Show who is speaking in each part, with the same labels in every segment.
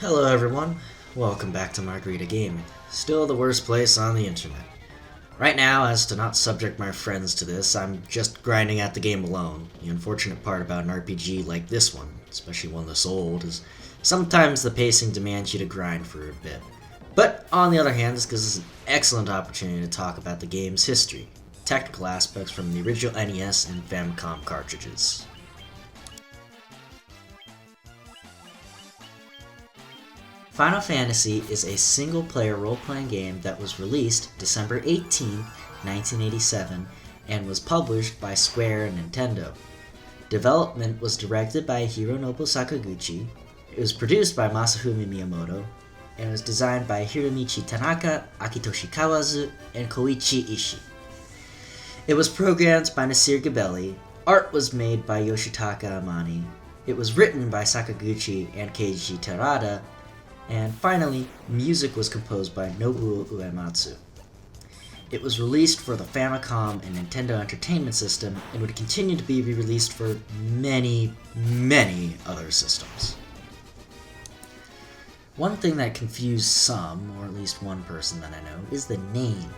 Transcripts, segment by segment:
Speaker 1: Hello everyone, welcome back to Margarita Gaming, still the worst place on the internet. Right now, as to not subject my friends to this, I'm just grinding out the game alone. The unfortunate part about an RPG like this one, especially one this old, is sometimes the pacing demands you to grind for a bit. But on the other hand, this gives us an excellent opportunity to talk about the game's history, technical aspects from the original NES and Famicom cartridges. Final Fantasy is a single-player role-playing game that was released December 18, 1987, and was published by Square and Nintendo. Development was directed by Hironobu Sakaguchi, it was produced by Masafumi Miyamoto, and was designed by Hiromichi Tanaka, Akitoshi Kawazu, and Koichi Ishii. It was programmed by Nasir Gabelli, art was made by Yoshitaka Amani, it was written by Sakaguchi and Keiji Terada, and finally, music was composed by Nobuo Uematsu. It was released for the Famicom and Nintendo Entertainment System and would continue to be re-released for many, many other systems. One thing that confused some, or at least one person that I know, is the name.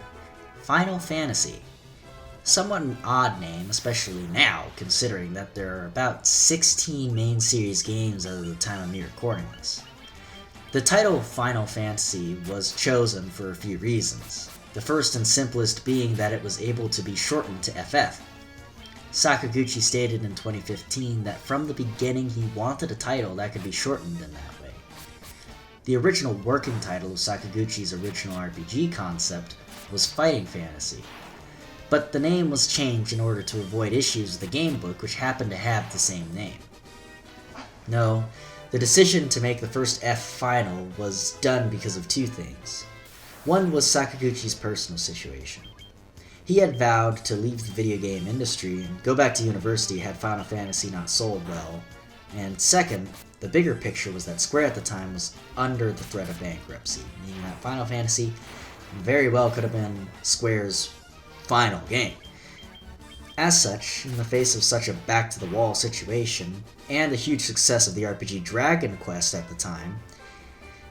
Speaker 1: Final Fantasy. Somewhat an odd name, especially now, considering that there are about 16 main series games as of the time of me recording this. The title Final Fantasy was chosen for a few reasons, the first and simplest being that it was able to be shortened to FF. Sakaguchi stated in 2015 that from the beginning he wanted a title that could be shortened in that way. The original working title of Sakaguchi's original RPG concept was Fighting Fantasy, but the name was changed in order to avoid issues with the game book which happened to have the same name. No, the decision to make the first F final was done because of two things. One was Sakaguchi's personal situation. He had vowed to leave the video game industry and go back to university had Final Fantasy not sold well. And second, the bigger picture was that Square at the time was under the threat of bankruptcy, meaning that Final Fantasy very well could have been Square's final game. As such, in the face of such a back-to-the-wall situation, and the huge success of the RPG Dragon Quest at the time,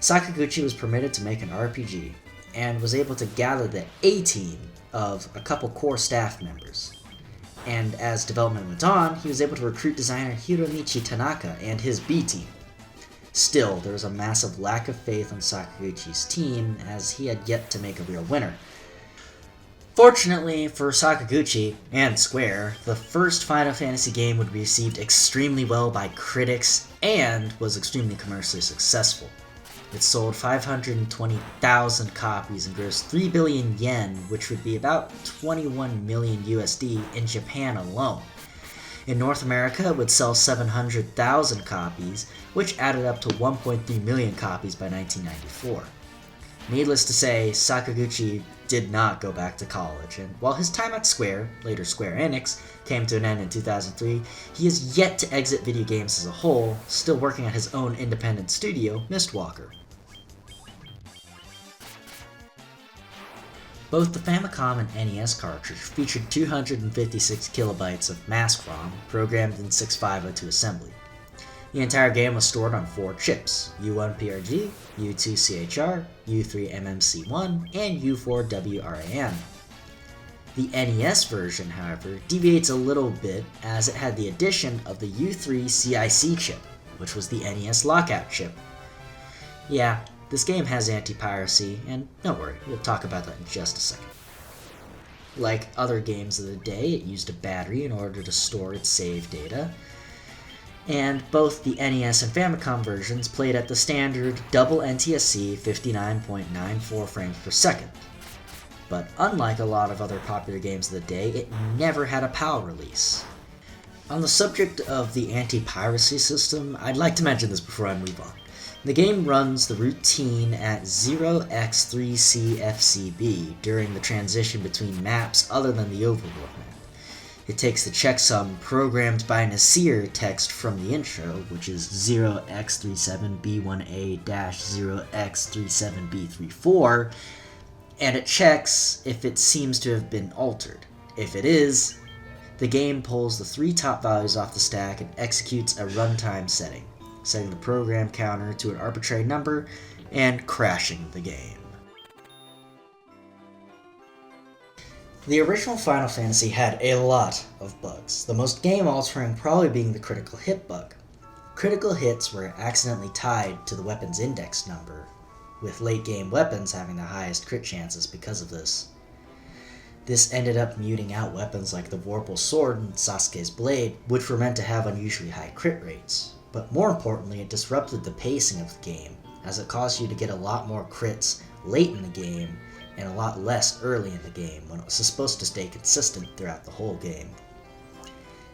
Speaker 1: Sakaguchi was permitted to make an RPG, and was able to gather the A-team of a couple core staff members. And as development went on, he was able to recruit designer Hiromichi Tanaka and his B-team. Still, there was a massive lack of faith on Sakaguchi's team, as he had yet to make a real winner. Fortunately for Sakaguchi and Square, the first Final Fantasy game would be received extremely well by critics and was extremely commercially successful. It sold 520,000 copies and grossed 3 billion yen, which would be about 21 million USD in Japan alone. In North America, it would sell 700,000 copies, which added up to 1.3 million copies by 1994. Needless to say, Sakaguchi did not go back to college, and while his time at Square, later Square Enix, came to an end in 2003, he is yet to exit video games as a whole, still working at his own independent studio, Mistwalker. Both the Famicom and NES cartridge featured 256 kilobytes of mask ROM programmed in 6.502 assembly. The entire game was stored on 4 chips, U1 PRG, U2 CHR, U3 MMC1, and U4 WRAM. The NES version, however, deviates a little bit as it had the addition of the U3 CIC chip, which was the NES lockout chip. Yeah, this game has anti-piracy, and don't worry, we'll talk about that in just a second. Like other games of the day, it used a battery in order to store its save data, and both the NES and Famicom versions played at the standard double NTSC 59.94 frames per second. But unlike a lot of other popular games of the day, it never had a PAL release. On the subject of the anti-piracy system, I'd like to mention this before I move on. The game runs the routine at 0x3CFCB during the transition between maps other than the overworld map. It takes the checksum programmed by Nasir text from the intro, which is 0x37B1A-0x37B34, and it checks if it seems to have been altered. If it is, the game pulls the 3 top values off the stack and executes a runtime setting. setting the program counter to an arbitrary number and crashing the game. The original Final Fantasy had a lot of bugs, the most game-altering probably being the critical hit bug. Critical hits were accidentally tied to the weapon's index number, with late-game weapons having the highest crit chances because of this. This ended up muting out weapons like the Vorpal Sword and Sasuke's Blade, which were meant to have unusually high crit rates. But more importantly, it disrupted the pacing of the game, as it caused you to get a lot more crits late in the game and a lot less early in the game when it was supposed to stay consistent throughout the whole game.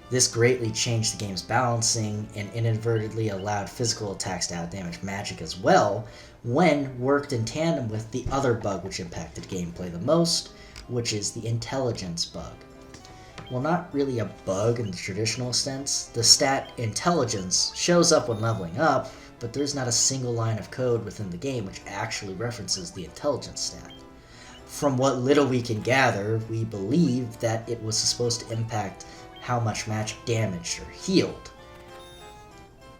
Speaker 1: This greatly changed the game's balancing and inadvertently allowed physical attacks to outdamage magic as well, when worked in tandem with the other bug which impacted gameplay the most, which is the intelligence bug. While not really a bug in the traditional sense, the stat intelligence shows up when leveling up, but there's not a single line of code within the game which actually references the intelligence stat. From what little we can gather, we believe that it was supposed to impact how much magic damaged or healed.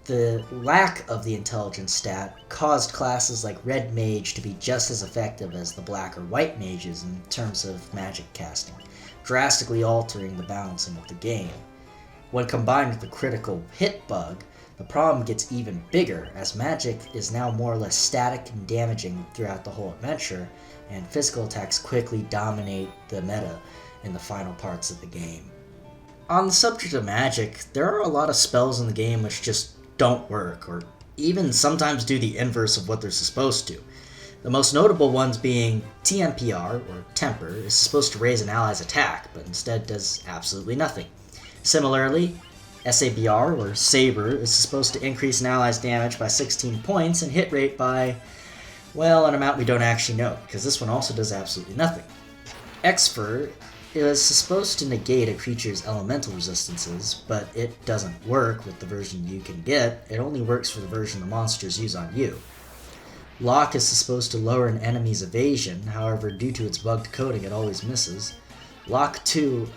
Speaker 1: The lack of the intelligence stat caused classes like Red Mage to be just as effective as the Black or White Mages in terms of magic casting, drastically altering the balancing of the game. When combined with the critical hit bug, the problem gets even bigger, as magic is now more or less static and damaging throughout the whole adventure, and physical attacks quickly dominate the meta in the final parts of the game. On the subject of magic, there are a lot of spells in the game which just don't work, or even sometimes do the inverse of what they're supposed to. The most notable ones being TMPR, or Temper, is supposed to raise an ally's attack, but instead does absolutely nothing. Similarly, SABR, or Saber, is supposed to increase an ally's damage by 16 points and hit rate by, well, an amount we don't actually know, because this one also does absolutely nothing. Xfer is supposed to negate a creature's elemental resistances, but it doesn't work with the version you can get. It only works for the version the monsters use on you. Lock is supposed to lower an enemy's evasion, however, due to its bugged coding, it always misses. Lock 2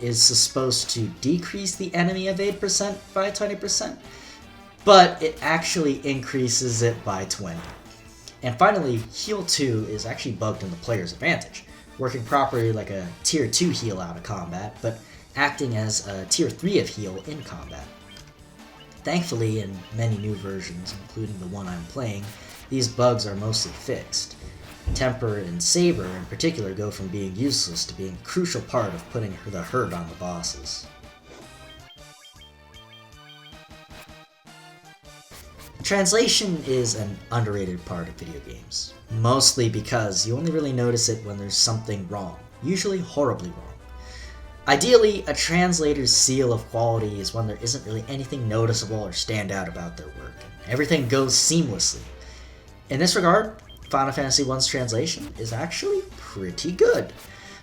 Speaker 1: is supposed to decrease the enemy evade percent by 20%, but it actually increases it by 20. And finally, Heal 2 is actually bugged in the player's advantage, working properly like a Tier 2 heal out of combat, but acting as a Tier 3 of heal in combat. Thankfully, in many new versions, including the one I'm playing, these bugs are mostly fixed. Temper and Saber in particular go from being useless to being a crucial part of putting the hurt on the bosses. Translation is an underrated part of video games, mostly because you only really notice it when there's something wrong, usually horribly wrong. Ideally, a translator's seal of quality is when there isn't really anything noticeable or stand out about their work, and everything goes seamlessly. In this regard, Final Fantasy I's translation is actually pretty good.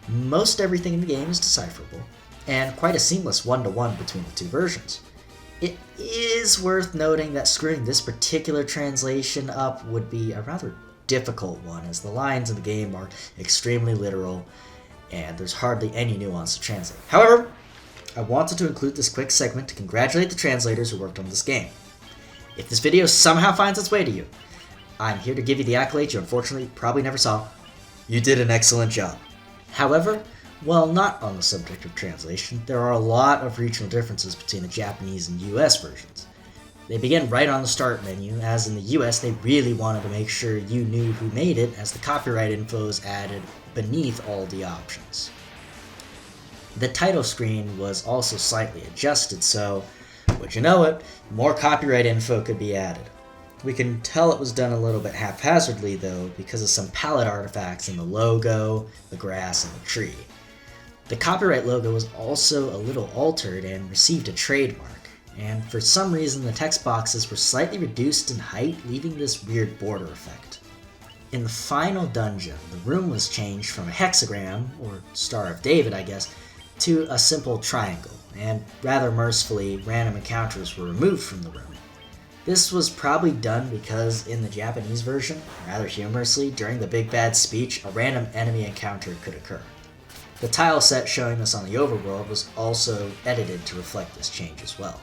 Speaker 1: Most everything in the game is decipherable, and quite a seamless one-to-one between the two versions. It is worth noting that screwing this particular translation up would be a rather difficult one, as the lines in the game are extremely literal, and there's hardly any nuance to translate. However, I wanted to include this quick segment to congratulate the translators who worked on this game. If this video somehow finds its way to you, I'm here to give you the accolades you unfortunately probably never saw. You did an excellent job. However, while not on the subject of translation, there are a lot of regional differences between the Japanese and US versions. They begin right on the start menu, as in the US they really wanted to make sure you knew who made it, as the copyright info is added beneath all the options. The title screen was also slightly adjusted, so, would you know it, more copyright info could be added. We can tell it was done a little bit haphazardly though, because of some palette artifacts in the logo, the grass, and the tree. The copyright logo was also a little altered and received a trademark, and for some reason the text boxes were slightly reduced in height, leaving this weird border effect. In the final dungeon, the room was changed from a hexagram, or Star of David I guess, to a simple triangle, and rather mercifully, random encounters were removed from the room. This was probably done because in the Japanese version, rather humorously, during the big bad speech, a random enemy encounter could occur. The tile set showing this on the overworld was also edited to reflect this change as well.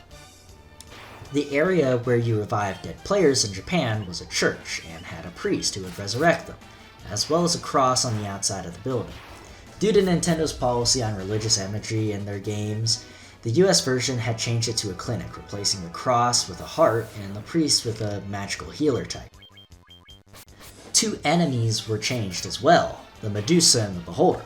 Speaker 1: The area where you revived dead players in Japan was a church and had a priest who would resurrect them, as well as a cross on the outside of the building. Due to Nintendo's policy on religious imagery in their games, the US version had changed it to a clinic, replacing the cross with a heart and the priest with a magical healer type. 2 enemies were changed as well, the Medusa and the Beholder.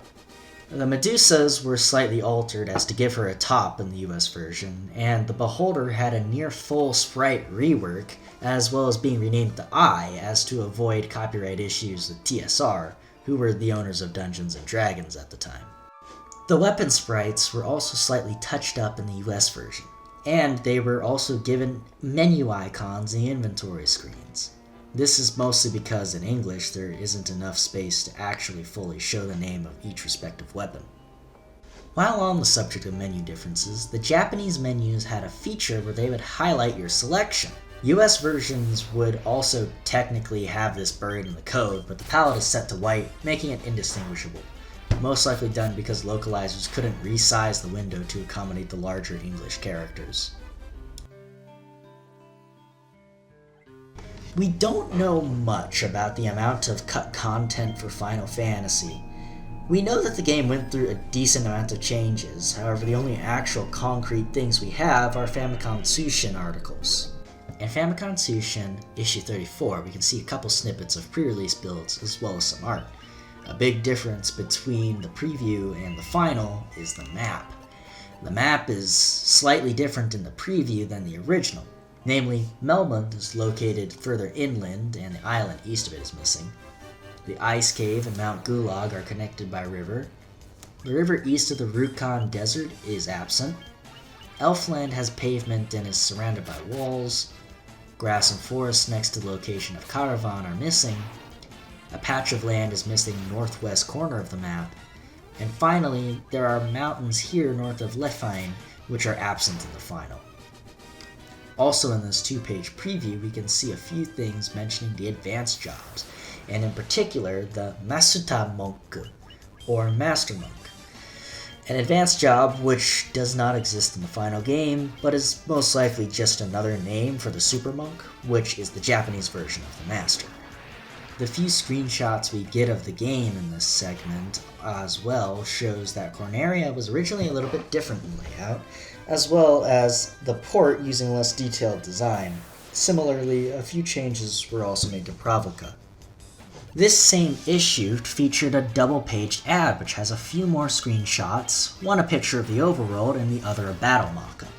Speaker 1: The Medusas were slightly altered as to give her a top in the US version, and the Beholder had a near full sprite rework, as well as being renamed to Eye as to avoid copyright issues with TSR, who were the owners of Dungeons & Dragons at the time. The weapon sprites were also slightly touched up in the US version, and they were also given menu icons in the inventory screens. This is mostly because in English there isn't enough space to actually fully show the name of each respective weapon. While on the subject of menu differences, the Japanese menus had a feature where they would highlight your selection. US versions would also technically have this buried in the code, but the palette is set to white, making it indistinguishable. Most likely done because localizers couldn't resize the window to accommodate the larger English characters. We don't know much about the amount of cut content for Final Fantasy. We know that the game went through a decent amount of changes, however the only actual concrete things we have are Famicom Tsushin articles. In Famicom Tsushin, issue 34, we can see a couple snippets of pre-release builds as well as some art. A big difference between the preview and the final is the map. The map is slightly different in the preview than the original. Namely, Melmond is located further inland and the island east of it is missing. The Ice Cave and Mount Gulag are connected by a river. The river east of the Rukon Desert is absent. Elfland has pavement and is surrounded by walls. Grass and forest next to the location of Caravan are missing. A patch of land is missing in the northwest corner of the map. And finally, there are mountains here north of Lefine, which are absent in the final. Also in this 2-page preview, we can see a few things mentioning the advanced jobs, and in particular, the Masuta Monk, or Master Monk. An advanced job which does not exist in the final game, but is most likely just another name for the Super Monk, which is the Japanese version of the Master. The few screenshots we get of the game in this segment as well shows that Corneria was originally a little bit different in layout, as well as the port using less detailed design. Similarly, a few changes were also made to Pravoka. This same issue featured a double-paged ad which has a few more screenshots, one a picture of the overworld and the other a battle mock-up.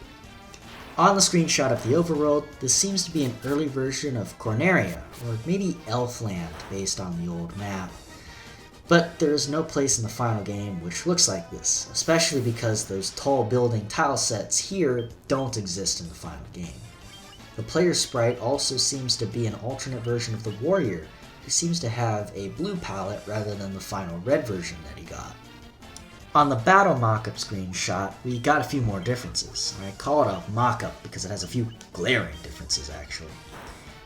Speaker 1: On the screenshot of the overworld, this seems to be an early version of Corneria, or maybe Elfland based on the old map. But there is no place in the final game which looks like this, especially because those tall building tile sets here don't exist in the final game. The player sprite also seems to be an alternate version of the warrior, who seems to have a blue palette rather than the final red version that he got. On the battle mockup screenshot, we got a few more differences. I call it a mockup because it has a few glaring differences actually.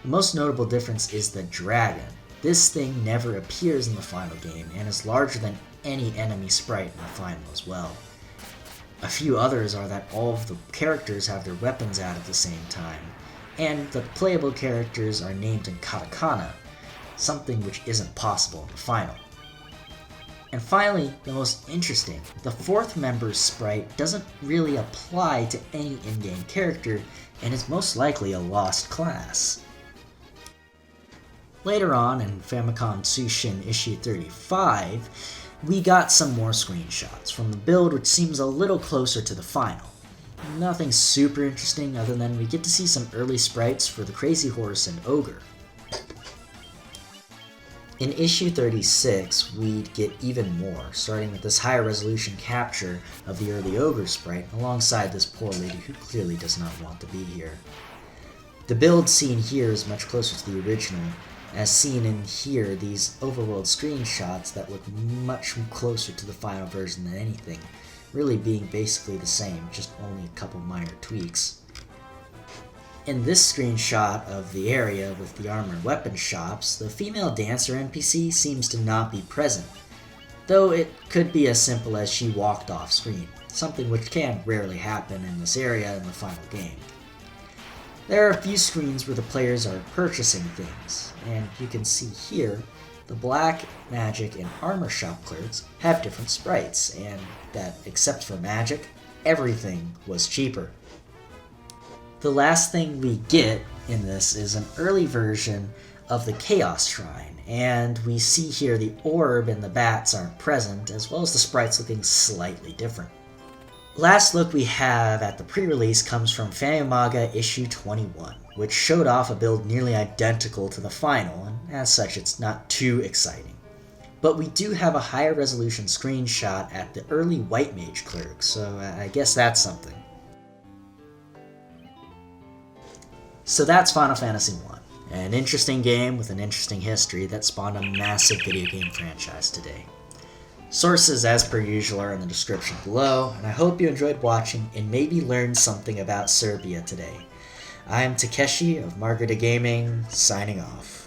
Speaker 1: The most notable difference is the dragon. This thing never appears in the final game and is larger than any enemy sprite in the final as well. A few others are that all of the characters have their weapons out at the same time, and the playable characters are named in katakana, something which isn't possible in the final. And finally, the most interesting, the 4th member's sprite doesn't really apply to any in-game character and is most likely a lost class. Later on in Famicom Tsushin issue 35, we got some more screenshots from the build which seems a little closer to the final. Nothing super interesting other than we get to see some early sprites for the Crazy Horse and Ogre. In issue 36, we'd get even more, starting with this higher resolution capture of the early Ogre sprite alongside this poor lady who clearly does not want to be here. The build seen here is much closer to the original, as seen in here these overworld screenshots that look much closer to the final version than anything, really being basically the same, just only a couple minor tweaks. In this screenshot of the area with the armor and weapon shops, the female dancer NPC seems to not be present, though it could be as simple as she walked off screen, something which can rarely happen in this area in the final game. There are a few screens where the players are purchasing things, and you can see here the black, magic, and armor shop clerks have different sprites, and that except for magic, everything was cheaper. The last thing we get in this is an early version of the Chaos Shrine, and we see here the orb and the bats aren't present, as well as the sprites looking slightly different. Last look we have at the pre-release comes from Famimaga issue 21, which showed off a build nearly identical to the final, and as such it's not too exciting. But we do have a higher resolution screenshot at the early White Mage clerk, so I guess that's something. So that's Final Fantasy I, an interesting game with an interesting history that spawned a massive video game franchise today. Sources, as per usual, are in the description below, and I hope you enjoyed watching and maybe learned something about Serbia today. I am Takeshi of Margarita Gaming, signing off.